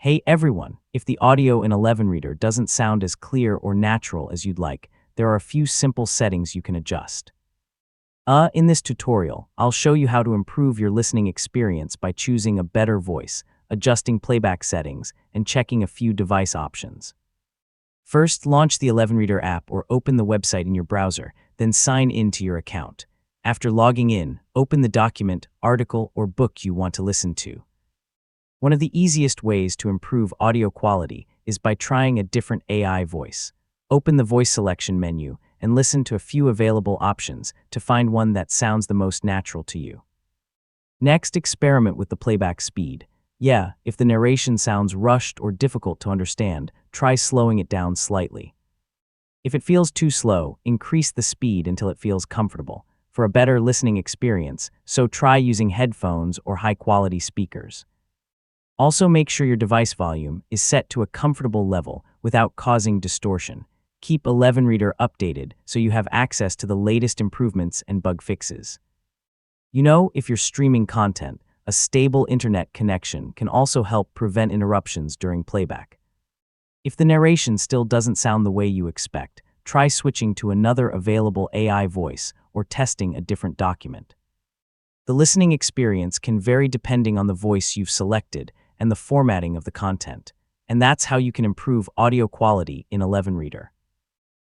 Hey everyone, if the audio in ElevenReader doesn't sound as clear or natural as you'd like, there are a few simple settings you can adjust. In this tutorial, I'll show you how to improve your listening experience by choosing a better voice, adjusting playback settings, and checking a few device options. First, launch the ElevenReader app or open the website in your browser, then sign in to your account. After logging in, open the document, article, or book you want to listen to. One of the easiest ways to improve audio quality is by trying a different AI voice. Open the voice selection menu and listen to a few available options to find one that sounds the most natural to you. Next, experiment with the playback speed. If the narration sounds rushed or difficult to understand, try slowing it down slightly. If it feels too slow, increase the speed until it feels comfortable for a better listening experience, so try using headphones or high-quality speakers. Also, make sure your device volume is set to a comfortable level without causing distortion. Keep ElevenReader updated so you have access to the latest improvements and bug fixes. If you're streaming content, a stable internet connection can also help prevent interruptions during playback. If the narration still doesn't sound the way you expect, try switching to another available AI voice or testing a different document. The listening experience can vary depending on the voice you've selected and the formatting of the content, and that's how you can improve audio quality in ElevenReader.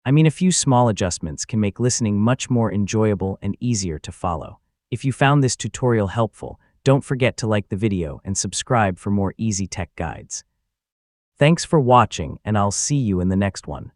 A few small adjustments can make listening much more enjoyable and easier to follow. If you found this tutorial helpful, don't forget to like the video and subscribe for more easy tech guides. Thanks for watching, and I'll see you in the next one.